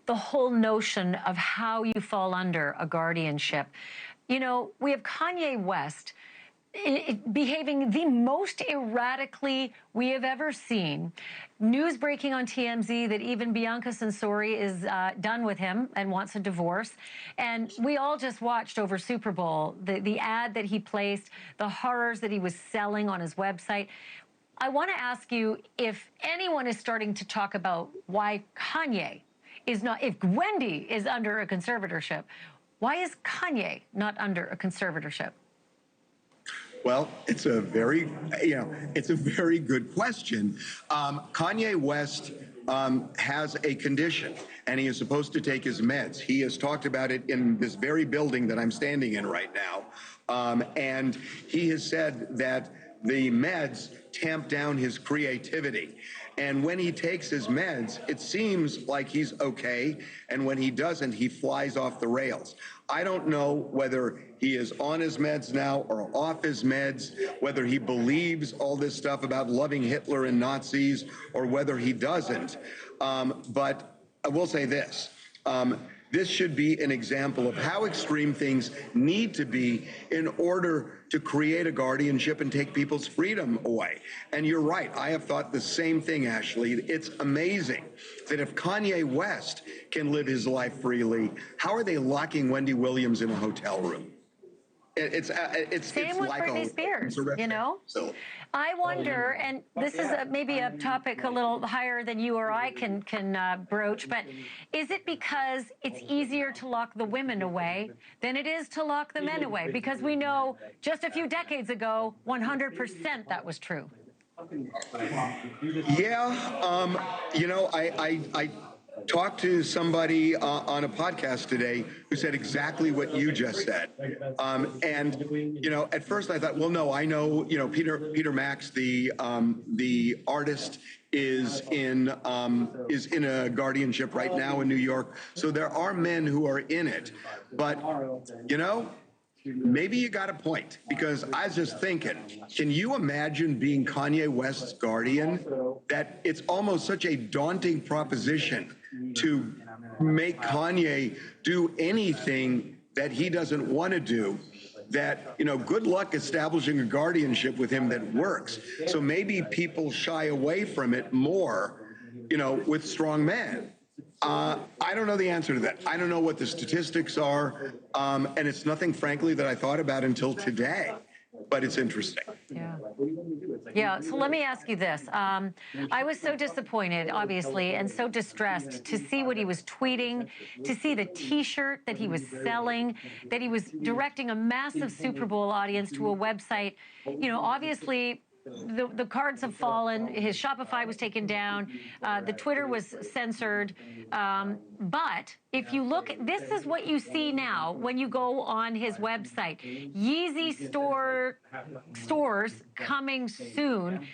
the whole notion of how you fall under a guardianship. You know, we have Kanye West behaving the most erratically we have ever seen. News breaking on TMZ that even Bianca Censori is done with him and wants a divorce. And we all just watched over Super Bowl the ad that he placed, the horrors that he was selling on his website. I want to ask you if anyone is starting to talk about why Kanye is not, if Wendy is under a conservatorship, why is Kanye not under a conservatorship? Well, it's a very, it's a very good question. Kanye West has a condition, and he is supposed to take his meds. He has talked about it in this very building that I'm standing in right now. And he has said that the meds tamp down his creativity. And when he takes his meds, it seems like he's okay. And when he doesn't, he flies off the rails. I don't know whether he is on his meds now or off his meds, whether he believes all this stuff about loving Hitler and Nazis or whether he doesn't. But I will say this. This should be an example of how extreme things need to be in order to create a guardianship and take people's freedom away. And you're right. I have thought the same thing, Ashleigh. It's amazing that if Kanye West can live his life freely, how are they locking Wendy Williams in a hotel room? It's Same with like Brittany Spears, you know? So I wonder, and this is maybe a topic a little higher than you or I can broach, but is it because it's easier to lock the women away than it is to lock the men away? Because we know just a few decades ago, 100% that was true. Yeah, you know, I talked to somebody on a podcast today who said exactly what you just said. And, you know, at first I thought, well, no, I know, you know, Peter Max, the artist, is in a guardianship right now in New York. So there are men who are in it. But, you know, maybe you got a point, because I was just thinking, can you imagine being Kanye West's guardian? That it's almost such a daunting proposition to make Kanye do anything that he doesn't want to do. That, you know, good luck establishing a guardianship with him that works. So maybe people shy away from it more, you know, with strong men. I don't know the answer to that. I don't know what the statistics are. And it's nothing, frankly, that I thought about until today. But it's interesting. Yeah. Yeah. So let me ask you this. I was so disappointed, obviously, and so distressed to see what he was tweeting, to see the T-shirt that he was selling, that he was directing a massive Super Bowl audience to a website. You know, obviously, the cards have fallen. His Shopify was taken down. The Twitter was censored. But if you look, this is what you see now when you go on his website. Yeezy stores coming soon.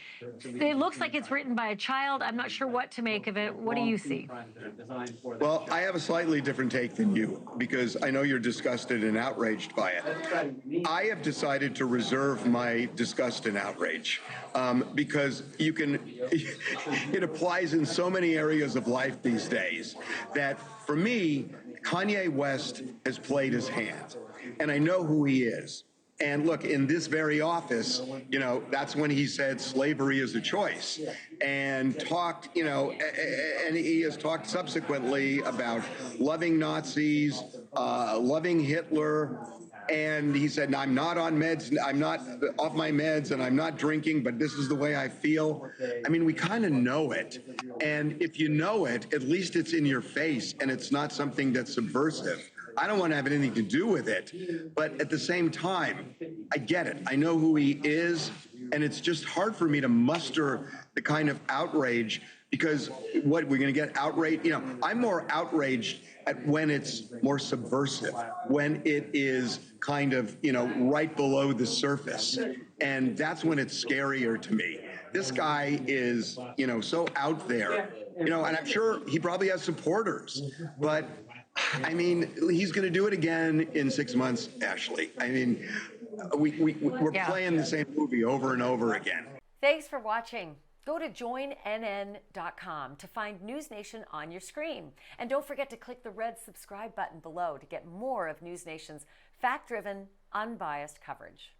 It looks like it's written by a child. I'm not sure what to make of it. What do you see? Well, I have a slightly different take than you, because I know you're disgusted and outraged by it. I have decided to reserve my disgust and outrage because you can, it applies in so many areas of life these days that, for me, Kanye West has played his hand, and I know who he is. And look, in this very office, you know, that's when he said slavery is a choice, and talked, you know, and he has talked subsequently about loving Nazis, loving Hitler. And he said, I'm not on meds, I'm not off my meds, and I'm not drinking, but this is the way I feel. I mean, we kind of know it. And if you know it, at least it's in your face, and it's not something that's subversive. I don't want to have anything to do with it. But at the same time, I get it. I know who he is, and it's just hard for me to muster the kind of outrage, because what, we're going to get outraged? You know, I'm more outraged at when it's more subversive, when it is kind of, you know, right below the surface. And that's when it's scarier to me. This guy is, you know, so out there, you know, and I'm sure he probably has supporters, but I mean, he's going to do it again in 6 months, Ashleigh. I mean, we're playing the same movie over and over again. Thanks for watching. Go to joinnn.com to find NewsNation on your screen. And don't forget to click the red subscribe button below to get more of NewsNation's fact-driven, unbiased coverage.